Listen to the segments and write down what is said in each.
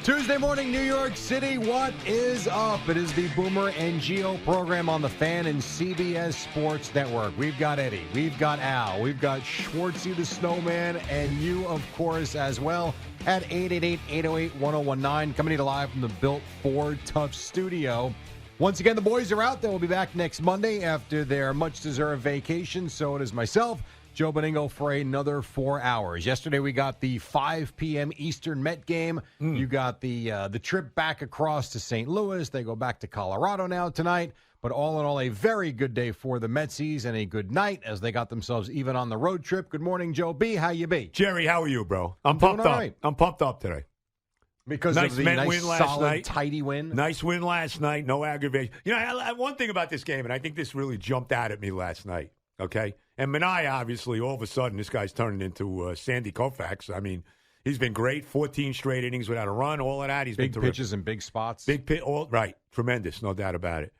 Tuesday morning, New York City. What is up? It is the Boomer and Geo program on the Fan and CBS Sports Network. We've got Eddie, we've got Al, we've got Schwartzy the Snowman, and you, of course, as well, at 888-808-1019, coming to you live from the Built Ford Tough studio. Once again, the boys are out. They will be back next Monday after their much-deserved vacation. So it is myself, Joe Beningo, for another 4 hours. Yesterday we got the 5 p.m. Eastern Met game. You got the trip back across to St. Louis. They go back to Colorado now tonight. But all in all, a very good day for the Metsies and a good night as they got themselves even on the road trip. Good morning, Joe B. How you be? Jerry, how are you, bro? I'm pumped up. Right. I'm pumped up today. Because of the nice, solid, tidy win? Nice win last night, no aggravation. You know, one thing about this game, and I think this really jumped out at me last night, okay? And Minaya, obviously, all of a sudden, this guy's turning into Sandy Koufax. I mean, he's been great, 14 straight innings without a run, all of that. He's big been terrific. Pitches and big spots. Right, tremendous, no doubt about it.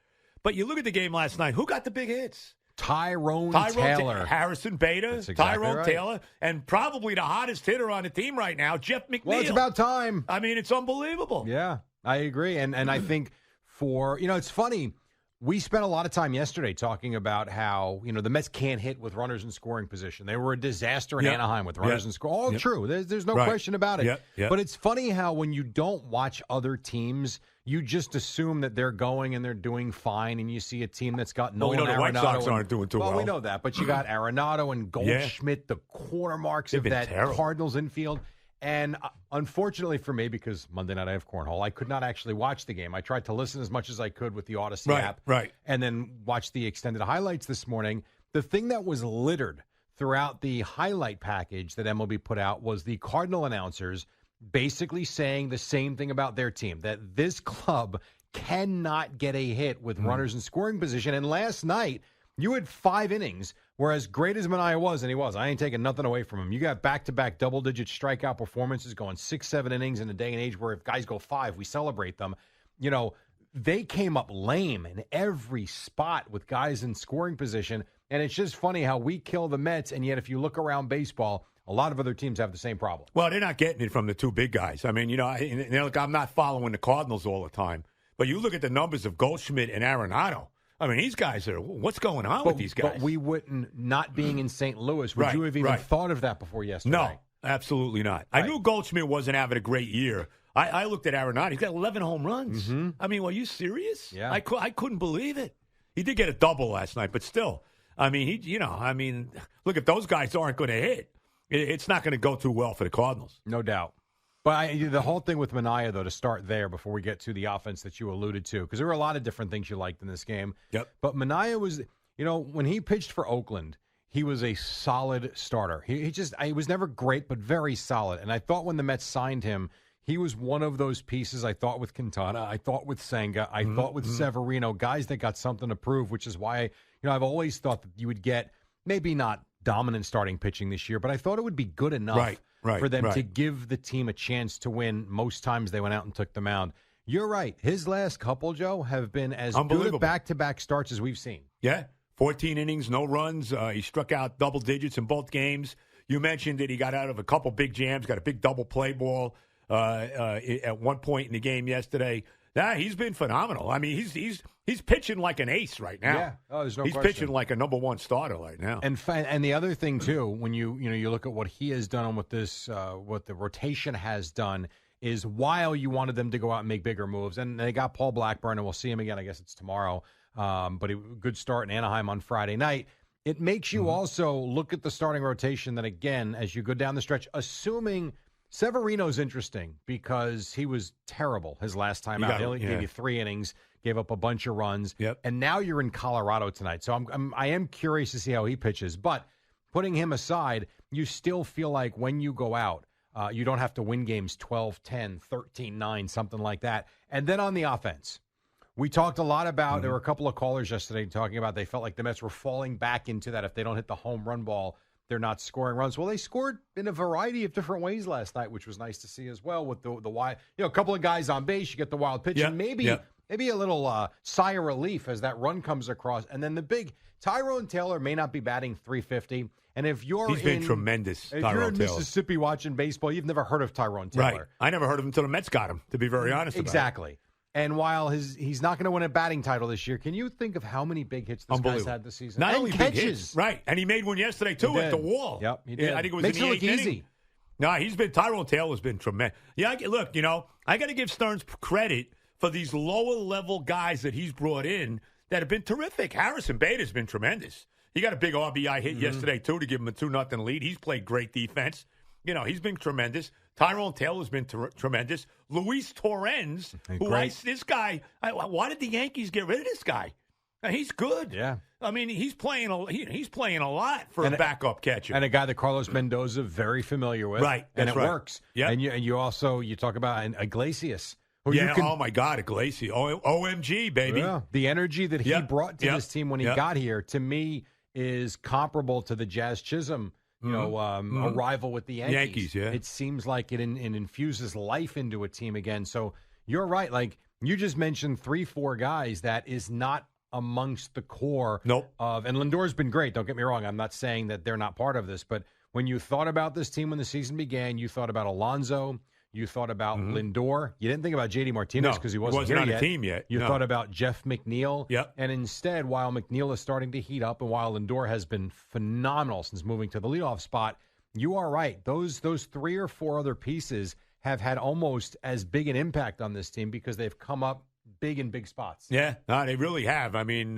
But you look at the game last night, who got the big hits? Tyrone Taylor. Harrison Beta, exactly Tyrone right. Taylor, and probably the hottest hitter on the team right now, Jeff McNeil. Well, it's about time. I mean, it's unbelievable. Yeah, I agree. And I think it's funny. We spent a lot of time yesterday talking about how, the Mets can't hit with runners in scoring position. They were a disaster in Anaheim with runners in scoring. All true. There's no question about it. But it's funny how when you don't watch other teams, you just assume that they're going and they're doing fine, and you see a team that's got Nolan Arenado. The White Sox aren't doing too well. Well, we know that, but you got Arenado and Goldschmidt, the corner marks of that terrible Cardinals infield. And unfortunately for me, because Monday night I have cornhole, I could not actually watch the game. I tried to listen as much as I could with the Odyssey app, and then watch the extended highlights this morning. The thing that was littered throughout the highlight package that MLB put out was the Cardinal announcers basically saying the same thing about their team, that this club cannot get a hit with runners in scoring position. And last night, you had 5 innings, where as great as Minaya was, and he was, I ain't taking nothing away from him. You got back-to-back double-digit strikeout performances going 6-7 innings in a day and age where if guys go 5, we celebrate them. They came up lame in every spot with guys in scoring position. And it's just funny how we kill the Mets, and yet if you look around baseball, a lot of other teams have the same problem. Well, they're not getting it from the two big guys. I mean, look, I'm not following the Cardinals all the time, but you look at the numbers of Goldschmidt and Arenado. I mean, these guys what's going on with these guys? But we wouldn't, not being in St. Louis, would you have even thought of that before yesterday? No, absolutely not. I knew Goldschmidt wasn't having a great year. I looked at Arenado. He's got 11 home runs. Mm-hmm. I mean, are you serious? Yeah. I couldn't believe it. He did get a double last night, but still. I mean, look, if those guys aren't going to hit, it's not going to go too well for the Cardinals. No doubt. But the whole thing with Minaya, though, to start there before we get to the offense that you alluded to, because there were a lot of different things you liked in this game. Yep. But Minaya was, when he pitched for Oakland, he was a solid starter. He was never great, but very solid. And I thought when the Mets signed him, he was one of those pieces. I thought with Quintana, I thought with Senga, I thought with Severino, guys that got something to prove, which is why, I've always thought that you would get maybe not dominant starting pitching this year, but I thought it would be good enough for them to give the team a chance to win. Most times they went out and took the mound. You're right. His last couple, Joe, have been as good at back-to-back starts as we've seen. Yeah, 14 innings, no runs. He struck out double digits in both games. You mentioned that he got out of a couple big jams, got a big double play ball at one point in the game yesterday. He's been phenomenal. I mean, he's pitching like an ace right now. Yeah, there's no question. He's pitching like a number one starter right now. And the other thing too, when you look at what he has done with this, what the rotation has done, is while you wanted them to go out and make bigger moves, and they got Paul Blackburn, and we'll see him again. I guess it's tomorrow. But a good start in Anaheim on Friday night. It makes you also look at the starting rotation. That again, as you go down the stretch, assuming. Severino's interesting because he was terrible his last time out. He only gave you 3 innings, gave up a bunch of runs, and now you're in Colorado tonight. So I am curious to see how he pitches. But putting him aside, you still feel like when you go out, you don't have to win games 12-10, 13-9, something like that. And then on the offense, we talked a lot about, there were a couple of callers yesterday talking about they felt like the Mets were falling back into that if they don't hit the home run ball, they're not scoring runs. Well, they scored in a variety of different ways last night, which was nice to see as well with the wild, a couple of guys on base, you get the wild pitch, and maybe maybe a little sigh of relief as that run comes across. And then the big Tyrone Taylor may not be batting .350. And if he's been tremendous. If you're in Mississippi watching baseball, you've never heard of Tyrone Taylor. Right. I never heard of him until the Mets got him, to be very honest exactly. About it. And while he's not going to win a batting title this year, can you think of how many big hits this guy's had this season? Not and only catches. Big hits, right. And he made one yesterday, too, at the wall. Yep, he did. I think it was Makes in the it look easy. No, Tyrone Taylor's been tremendous. Yeah, look, I got to give Stearns credit for these lower-level guys that he's brought in that have been terrific. Harrison Bader's been tremendous. He got a big RBI hit yesterday, too, to give him a 2-0 lead. He's played great defense. He's been tremendous. Tyrone Taylor's been tremendous. Luis Torrens, this guy, why did the Yankees get rid of this guy? He's good. Yeah. I mean, he's playing a lot for a backup catcher. And a guy that Carlos Mendoza very familiar with. Right. And it right. works. Yeah. And you talk about Iglesias. Oh, my God, Iglesias. OMG, baby. Yeah. The energy that he brought to this team when he got here, to me, is comparable to the Jazz Chisholm arrival with the Yankees. Yeah. It seems like it infuses life into a team again. So you're right. Like you just mentioned 3-4 guys that is not amongst the core of, and Lindor's been great. Don't get me wrong. I'm not saying that they're not part of this, but when you thought about this team when the season began, you thought about Alonzo. You thought about Lindor. You didn't think about J.D. Martinez because he wasn't here on yet. The team yet. You thought about Jeff McNeil. Yep. And instead, while McNeil is starting to heat up and while Lindor has been phenomenal since moving to the leadoff spot, you are right. Those 3 or 4 other pieces have had almost as big an impact on this team because they've come up big in big spots. Yeah, no, they really have. I mean,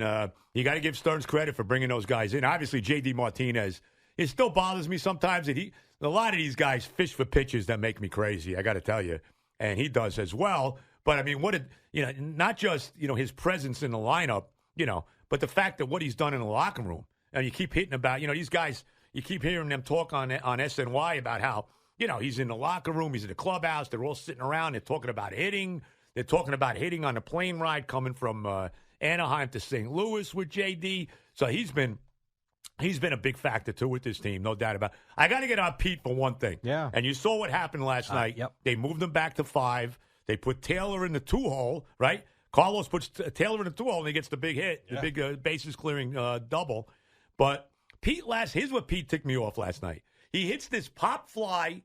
you got to give Stearns credit for bringing those guys in. Obviously, J.D. Martinez, it still bothers me sometimes that a lot of these guys fish for pitches that make me crazy, I got to tell you. And he does as well. But, I mean, not just, his presence in the lineup, but the fact that what he's done in the locker room. And you keep hitting about, these guys, you keep hearing them talk on SNY about how, he's in the locker room, he's in the clubhouse, they're all sitting around, they're talking about hitting. They're talking about hitting on a plane ride coming from Anaheim to St. Louis with JD. So he's been a big factor, too, with this team, no doubt about it. I got to get on Pete for one thing. Yeah. And you saw what happened last night. Yep. They moved him back to 5. They put Taylor in the 2-hole, right? Carlos puts Taylor in the 2-hole, and he gets the big hit, the big bases-clearing double. But here's what Pete ticked me off last night. He hits this pop fly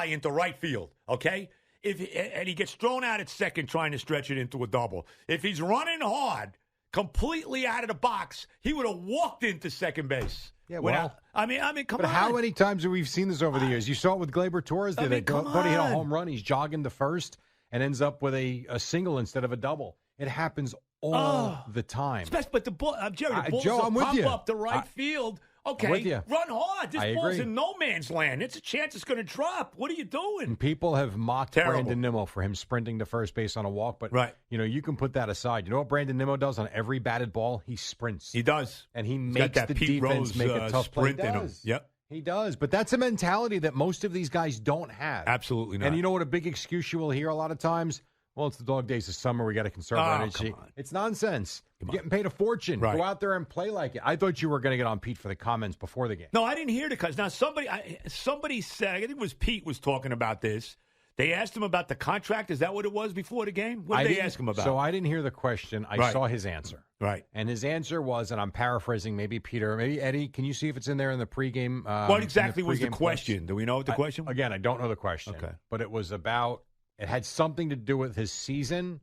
into right field, okay? And he gets thrown out at second trying to stretch it into a double. If he's running hard, completely out of the box, he would have walked into second base. Yeah, well, I mean, come on. But how many times have we seen this over the years? You saw it with Gleyber Torres. Thought he hit a home run. He's jogging to first and ends up with a single instead of a double. It happens all the time. But the ball, Jerry, the balls Joe, I'm with pop you. up the right field. Okay, run hard. This ball's in no man's land. It's a chance it's going to drop. What are you doing? And people have mocked Brandon Nimmo for him sprinting to first base on a walk, but you can put that aside. You know what Brandon Nimmo does on every batted ball? He sprints. He does. And he makes the defense make a tough play. He does. Yep. He does. But that's a mentality that most of these guys don't have. Absolutely not. And you know what a big excuse you will hear a lot of times? Well, it's the dog days of summer. We got to conserve our energy. It's nonsense. You're getting paid a fortune. Go out there and play like it. I thought you were going to get on Pete for the comments before the game. No, I didn't hear the comments. Now, somebody said, I think it was Pete was talking about this. They asked him about the contract. Is that what it was before the game? What did they ask him about? So I didn't hear the question. I saw his answer. Right. And his answer was, and I'm paraphrasing, maybe Peter, maybe Eddie, can you see if it's in there in the pregame? What exactly was the question? Clips? Do we know what the question was? Again, I don't know the question. Okay. But it was about, it had something to do with his season,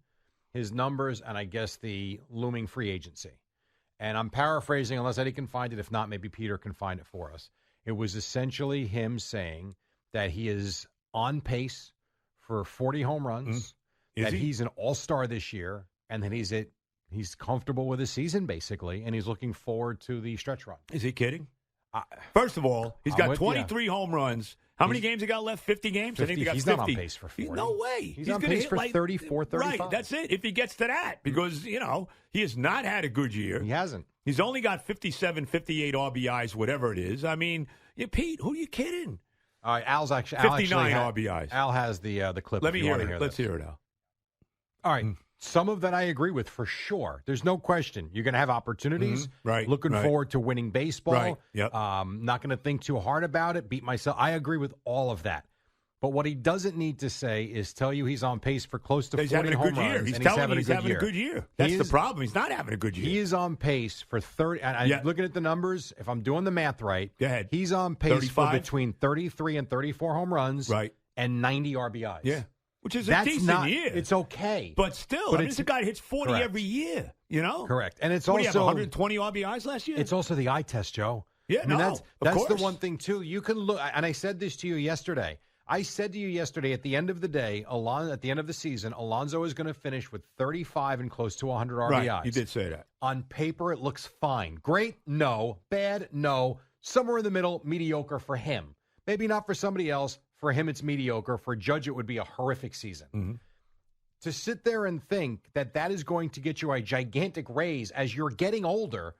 his numbers, and I guess the looming free agency. And I'm paraphrasing, unless Eddie can find it. If not, maybe Peter can find it for us. It was essentially him saying that he is on pace for 40 home runs, that he's an all-star this year, and that he's comfortable with his season, basically, and he's looking forward to the stretch run. Is he kidding? First of all, he's got 23 home runs. How many games he got left? 50 games? 50. I think he got he's 50. Not on pace for 40. No way. He's on pace for 34, 35. Right, that's it, if he gets to that. Because, he has not had a good year. He hasn't. He's only got 57, 58 RBIs, whatever it is. I mean, Pete, who are you kidding? All right, Al 59 RBIs. Al has the clip. Let me hear it. Let's hear it, Al. All right. Some of that I agree with for sure. There's no question. You're going to have opportunities. Right. Looking forward to winning baseball. Right. Yep. Not going to think too hard about it. Beat myself. I agree with all of that. But what he doesn't need to say is tell you he's on pace for close to 40 home runs. He's telling you he's having a good year. That's the problem. He's not having a good year. He is on pace for 30. And looking at the numbers, if I'm doing the math right, go ahead. He's on pace 35? for between 33 and 34 home runs and 90 RBIs. Yeah. Which is a decent year. It's okay. But still, this is a guy who hits 40 every year, you know? Correct. And it's also... also... He have 120 RBIs last year? It's also the eye test, Joe. Yeah, that's the one thing, too. You can look... And I said this to you yesterday. I said to you yesterday, at the end of the day, at the end of the season, Alonzo is going to finish with 35 and close to 100 RBIs. Right, you did say that. On paper, it looks fine. Great? No. Bad? No. Somewhere in the middle, mediocre for him. Maybe not for somebody else. For him, it's mediocre. For Judge, it would be a horrific season. Mm-hmm. To sit there and think that is going to get you a gigantic raise as you're getting older,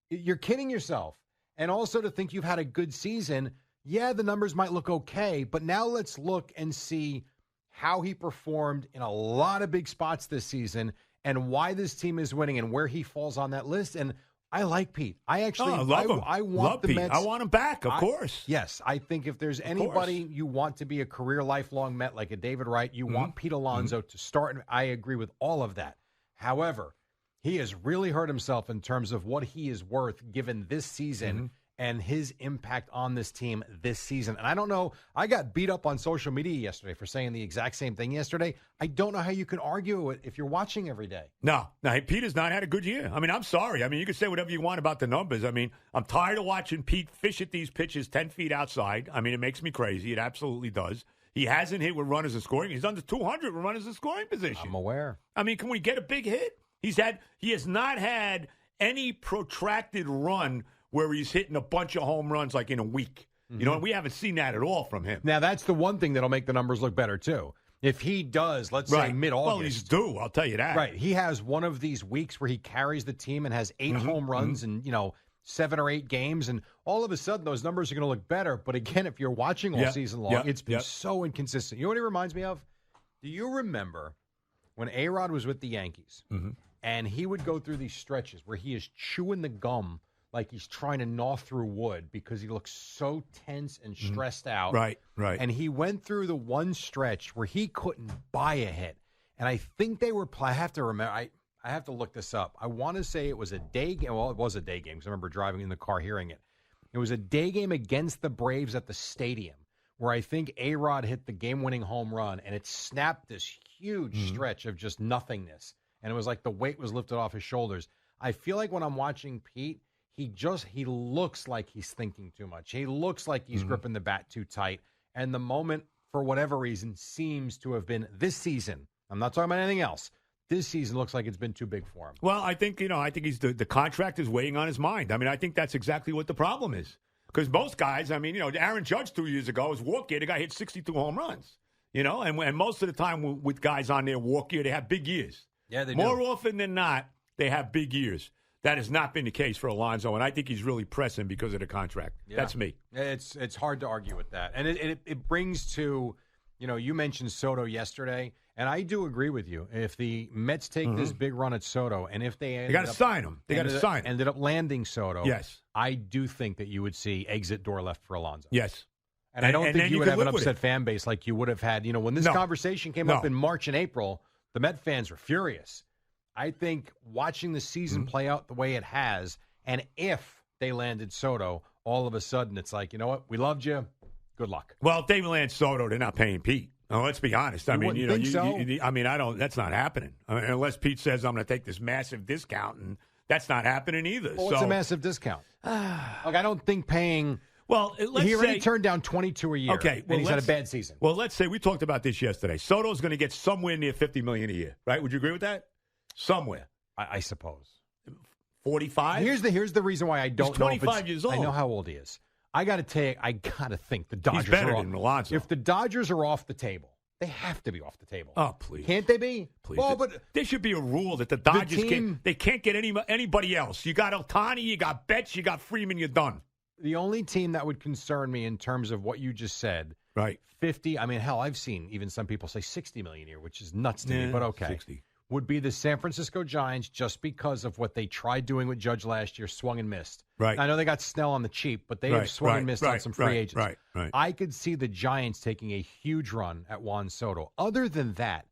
you're kidding yourself. And also to think you've had a good season, yeah, the numbers might look okay, but now let's look and see how he performed in a lot of big spots this season and why this team is winning and where he falls on that list. And I like Pete. I actually love him. I want the Pete. Mets. I want him back, of course. Yes, I think if there's anybody you want to be a career lifelong Met like a David Wright, you want Pete Alonso to start. And I agree with all of that. However, he has really hurt himself in terms of what he is worth given this season and his impact on this team this season. And I don't know, I got beat up on social media yesterday for saying the exact same thing yesterday. I don't know how you can argue it if you're watching every day. No, Pete has not had a good year. I mean, I'm sorry. I mean, you can say whatever you want about the numbers. I mean, I'm tired of watching Pete fish at these pitches 10 feet outside. I mean, it makes me crazy. It absolutely does. He hasn't hit with runners in scoring. He's under 200 with runners in scoring position. I'm aware. I mean, can we get a big hit? He has not had any protracted run where he's hitting a bunch of home runs like in a week. You know, and we haven't seen that at all from him. Now, that's the one thing that'll make the numbers look better, too. If he does, let's say mid-August. Well, he's due, I'll tell you that. Right. He has one of these weeks where he carries the team and has 8 home runs in, 7 or 8 games, and all of a sudden those numbers are going to look better. But again, if you're watching all season long, it's been so inconsistent. You know what he reminds me of? Do you remember when A-Rod was with the Yankees, and he would go through these stretches where he is chewing the gum like he's trying to gnaw through wood because he looks so tense and stressed out. Right. And he went through the one stretch where he couldn't buy a hit. And I think they were I have to remember. I have to look this up. I want to say it was a day game. Well, it was a day game because I remember driving in the car hearing it. It was a day game against the Braves at the stadium where I think A-Rod hit the game-winning home run, and it snapped this huge stretch of just nothingness. And it was like the weight was lifted off his shoulders. I feel like when I'm watching Pete, he looks like he's thinking too much. He looks like he's gripping the bat too tight. And the moment, for whatever reason, seems to have been this season. I'm not talking about anything else. This season looks like it's been too big for him. Well, I think he's the contract is weighing on his mind. I mean, I think that's exactly what the problem is. Because most guys, Aaron Judge 2 years ago was walk year. The guy hit 62 home runs. And most of the time with guys on their walk year, they have big years. Yeah, they More often than not, they have big years. That has not been the case for Alonzo, and I think he's really pressing because of the contract. Yeah. That's me. It's hard to argue with that. And it brings to, you mentioned Soto yesterday, and I do agree with you. If the Mets take this big run at Soto, and if they got to sign him. They got to sign him. Ended up landing Soto. Yes. I do think that you would see exit door left for Alonzo. Yes. And I don't think you would have an upset fan base like you would have had. When this conversation came up in March and April, the Met fans were furious. I think watching the season play out the way it has, and if they landed Soto, all of a sudden it's like, you know what? We loved you. Good luck. Well, if they land Soto, they're not paying Pete. No, let's be honest. I mean, so? I don't. That's not happening. Unless Pete says I'm going to take this massive discount, and that's not happening either. Well, what's a massive discount? I don't think paying. Well, he already turned down 22 a year. Okay, and he's had a bad season. Well, let's say we talked about this yesterday. Soto's going to get somewhere near $50 million a year, right? Would you agree with that? Somewhere, I suppose. 45. Here's the reason why I don't know. He's 25 years old. I know how old he is. I got to think the Dodgers He's better are than Alonzo. If the Dodgers are off the table, they have to be off the table. Oh, please. Can't they be? Please. Well, but there should be a rule that the Dodgers can't get anybody else. You got Ohtani, you got Betts, you got Freeman, you're done. The only team that would concern me in terms of what you just said, right? 50. I mean, hell, I've seen even some people say $60 million a year, which is nuts to me. But okay, 60. would be the San Francisco Giants just because of what they tried doing with Judge last year, swung and missed. Right. I know they got Snell on the cheap, but they have swung and missed on some free agents. Right. I could see the Giants taking a huge run at Juan Soto. Other than that,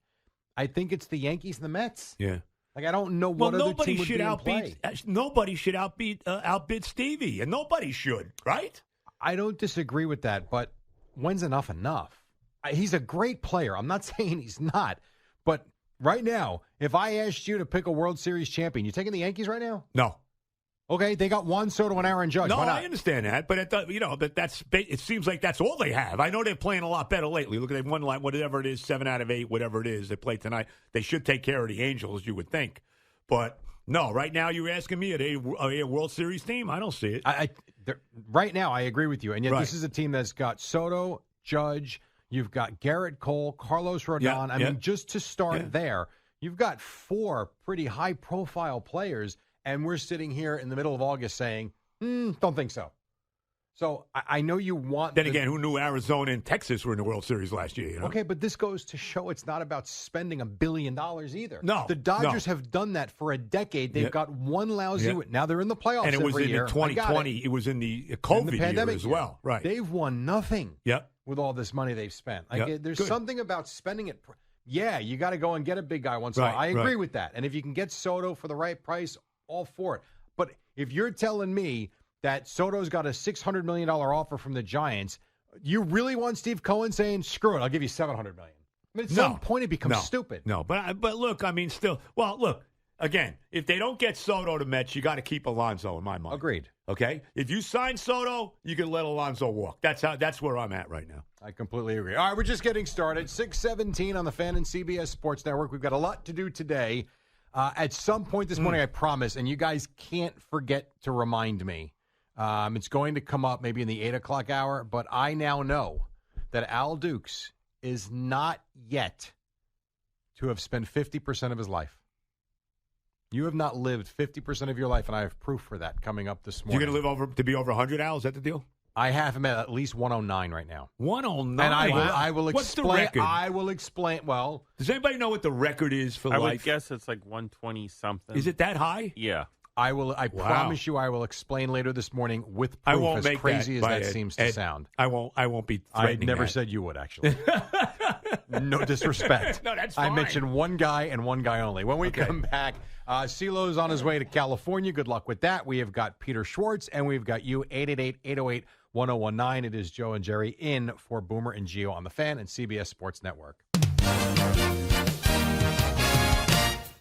I think it's the Yankees and the Mets. Yeah. Like, I don't know what other team would be in play. Nobody should outbid Stevie, and nobody should, right? I don't disagree with that, but when's enough enough? He's a great player. I'm not saying he's not, but right now, if I asked you to pick a World Series champion, you taking the Yankees right now? No. Okay, they got Juan Soto and Aaron Judge. No, I understand that, but it seems like that's all they have. I know they're playing a lot better lately. Look, they've won whatever it is, 7 out of 8, whatever it is. They play tonight. They should take care of the Angels, you would think, but no. Right now, you're asking me, are they a World Series team? I don't see it. Right now, I agree with you, and yet this is a team that's got Soto, Judge. You've got Garrett Cole, Carlos Rodon. I mean, just to start there, you've got 4 pretty high-profile players, and we're sitting here in the middle of August saying, don't think so. So I know you want... Then again, who knew Arizona and Texas were in the World Series last year? You know? Okay, but this goes to show it's not about spending $1 billion either. No. The Dodgers have done that for a decade. They've got one lousy... Now they're in the playoffs and it was every in year. 2020. It was in the COVID pandemic year as well. Right. They've won nothing. Yep. With all this money they've spent. Like, there's something about spending it. Yeah, you got to go and get a big guy once in a while. I agree with that. And if you can get Soto for the right price, all for it. But if you're telling me that Soto's got a $600 million offer from the Giants, you really want Steve Cohen saying, screw it, I'll give you $700 million? I mean, at some point it becomes stupid. No, but look, I mean, still, well, look, again, if they don't get Soto to Mets, you got to keep Alonzo in my mind. Agreed. Okay? If you sign Soto, you can let Alonzo walk. That's where I'm at right now. I completely agree. All right, we're just getting started. 6:17 on the Fan and CBS Sports Network. We've got a lot to do today. At some point this morning, I promise, and you guys can't forget to remind me. It's going to come up maybe in the 8 o'clock hour, but I now know that Al Dukes is not yet to have spent 50% of his life. You have not lived 50% of your life, and I have proof for that coming up this morning. You're going to live to be over 100, Al? Is that the deal? I have him at least 109 right now. 109? And I will explain. What's the record? I will explain. Well, does anybody know what the record is for life? I would guess it's like 120-something. Is it that high? Yeah. I promise you I will explain later this morning with proof, as crazy as that seems to sound. I won't be threatening I never that. said you would, actually. No disrespect. No, that's fine. I mentioned one guy and one guy only. When we come back, CeeLo's on his way to California. Good luck with that. We have got Peter Schwartz, and we've got you, 888-808-1019. It is Joe and Jerry in for Boomer and Gio on the Fan and CBS Sports Network.